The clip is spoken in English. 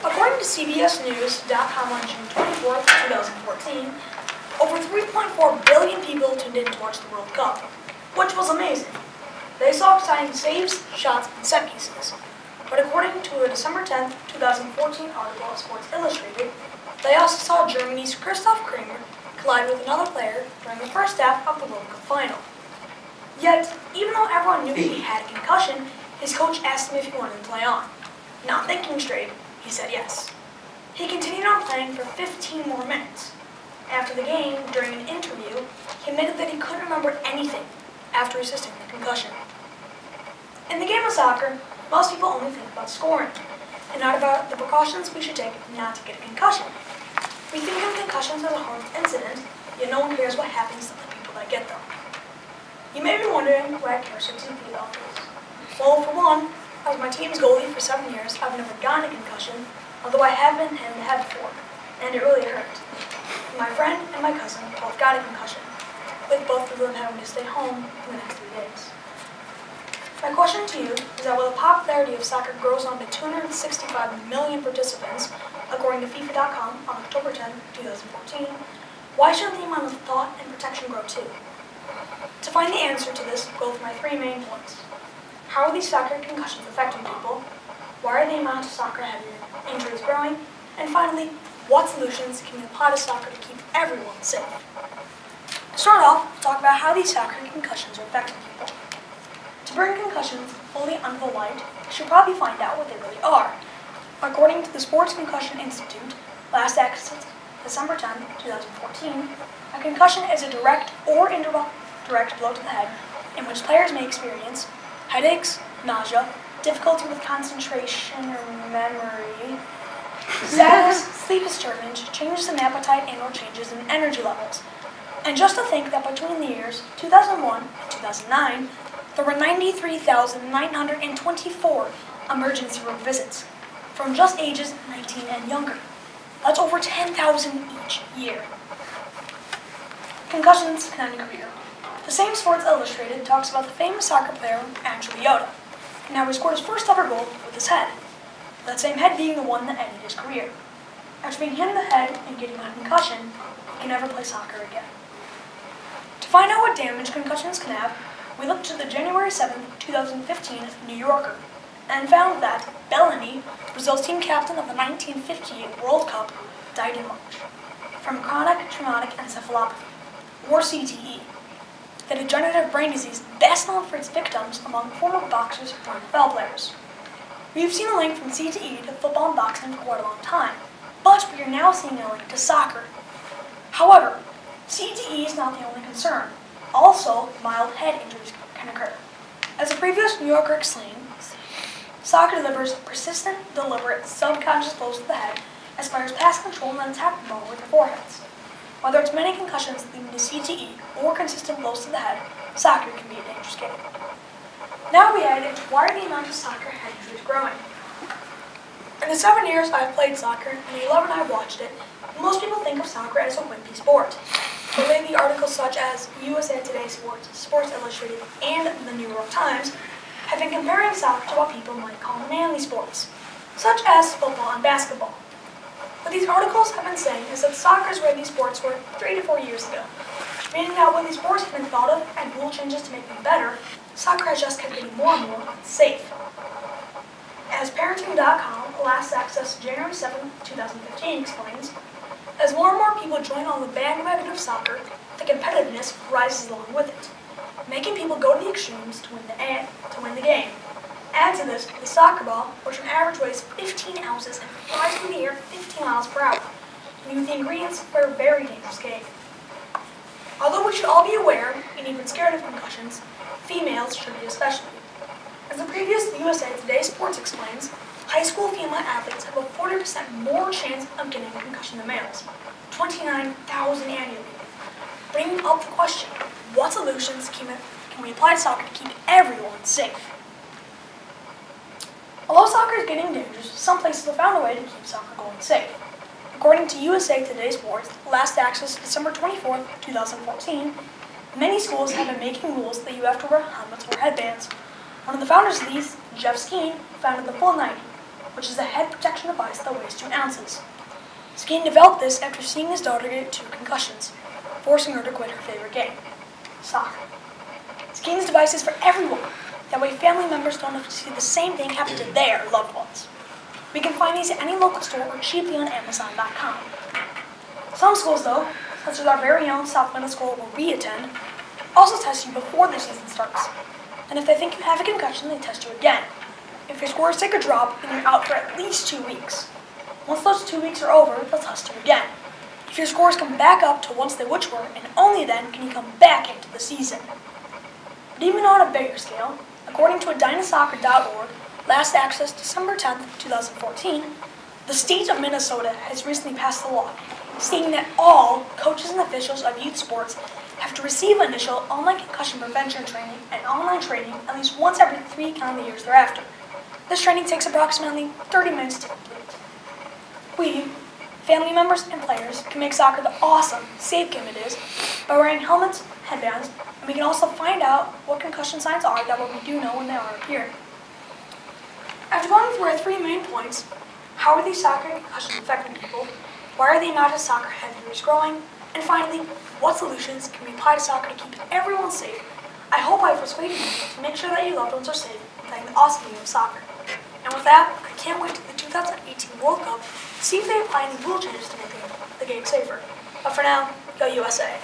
According to CBSNews.com on June 24, 2014, over 3.4 billion people tuned in to watch the World Cup, which was amazing. They saw exciting saves, shots, and set pieces. But according to a December 10, 2014 article of Sports Illustrated, they also saw Germany's Christoph Kramer collide with another player during the first half of the World Cup final. Yet, even though everyone knew he had a concussion, his coach asked him if he wanted to play on. Not thinking straight, he said yes. He continued on playing for 15 more minutes. After the game, during an interview, he admitted that he couldn't remember anything after resisting the concussion. In the game of soccer, most people only think about scoring, and not about the precautions we should take not to get a concussion. We think of concussions as a harmless incident, yet no one cares what happens to the people that get them. You may be wondering why I care so deeply about this. Well, for one, as my team's goalie for 7 years, I've never gotten a concussion, although I have been hit in the head before, and it really hurt. My friend and my cousin both got a concussion, with both of them having to stay home for the next 3 days. My question to you is that while the popularity of soccer grows on to 265 million participants, according to FIFA.com on October 10, 2014, why shouldn't the amount of thought and protection grow too? To find the answer to this, go with my 3 main points. How are these soccer concussions affecting people? Why are the amount of soccer-heavy injuries growing? And finally, what solutions can we apply to soccer to keep everyone safe? To start off, we'll talk about how these soccer concussions are affecting people. To bring concussions fully under the light, you should probably find out what they really are. According to the Sports Concussion Institute, last accessed December 10, 2014, a concussion is a direct or indirect blow to the head in which players may experience headaches, nausea, difficulty with concentration or memory, sadness, sleep disturbance, changes in appetite, and/or changes in energy levels. And just to think that between the years 2001 and 2009, there were 93,924 emergency room visits from just ages 19 and younger. That's over 10,000 each year. Concussions can end a career. The same Sports Illustrated talks about the famous soccer player Andrew Yoda, and how he scored his first ever goal with his head. That same head being the one that ended his career. After being hit in the head and getting a concussion, he can never play soccer again. To find out what damage concussions can have, we looked to the January 7, 2015 New Yorker, and found that Bellamy, Brazil's team captain of the 1958 World Cup, died in March from chronic traumatic encephalopathy, or CTE, the degenerative brain disease best known for its victims among former boxers and NFL players. We've seen a link from CTE to football and boxing for quite a long time, but we are now seeing a link to soccer. However, CTE is not the only concern. Also, mild head injuries can occur. As a previous New Yorker explains, soccer delivers persistent, deliberate, subconscious blows to the head as players pass control and then attack the ball with their foreheads. Whether it's many concussions leading to CTE or consistent blows to the head, soccer can be a dangerous game. Now we head into why are the amount of soccer head injuries growing. In the 7 years I've played soccer and the 11 I've watched it, most people think of soccer as a wimpy sport. But lately articles such as USA Today Sports, Sports Illustrated, and the New York Times have been comparing soccer to what people might call manly sports, such as football and basketball. What these articles have been saying is that soccer is where these sports were 3 to 4 years ago, meaning that when these sports have been thought of and rule changes to make them better, soccer has just kept getting more and more unsafe. As Parenting.com, last accessed January 7, 2015, explains, as more and more people join on the bandwagon of soccer, the competitiveness rises along with it, making people go to the extremes to win the game. Add to this the soccer ball, which on average weighs 15 ounces and flies through the air 15 miles per hour, leaving with the ingredients for a very dangerous game. Although we should all be aware and even scared of concussions, females should be especially. As the previous USA Today Sports explains, high school female athletes have a 40% more chance of getting a concussion than males, 29,000 annually. Bringing up the question, what solutions can we apply to soccer to keep everyone safe? Although soccer is getting dangerous, some places have found a way to keep soccer going safe. According to USA Today Sports, last accessed December 24, 2014, many schools have been making rules that you have to wear helmets or headbands. One of the founders of these, Jeff Skeen, founded the Full 90, which is a head protection device that weighs 2 ounces. Skeen developed this after seeing his daughter get 2 concussions, forcing her to quit her favorite game, soccer. Skeen's device is for everyone. That way family members don't have to see the same thing happen to their loved ones. We can find these at any local store or cheaply on Amazon.com. Some schools, though, such as our very own South Middle School where we attend, also test you before the season starts. And if they think you have a concussion, they test you again. If your scores take a drop, then you're out for at least 2 weeks. Once those 2 weeks are over, they'll test you again. If your scores come back up to once they which were, and only then can you come back into the season. But even on a bigger scale, according to adynasoccer.org, last accessed December 10, 2014, the state of Minnesota has recently passed a law stating that all coaches and officials of youth sports have to receive initial online concussion prevention training and online training at least once every 3 calendar years thereafter. This training takes approximately 30 minutes to complete. We, family members and players, can make soccer the awesome, safe game it is by wearing helmets, headbands, and we can also find out what concussion signs are that we do know when they are appearing. After going through our 3 main points, how are these soccer concussions affecting people, why are the amount of soccer head injuries growing, and finally, what solutions can we apply to soccer to keep everyone safe, I hope I have persuaded you to make sure that your loved ones are safe playing the awesome game of soccer. And with that, I can't wait to the 2018 World Cup to see if they apply any rule changes to make the game safer. But for now, go USA.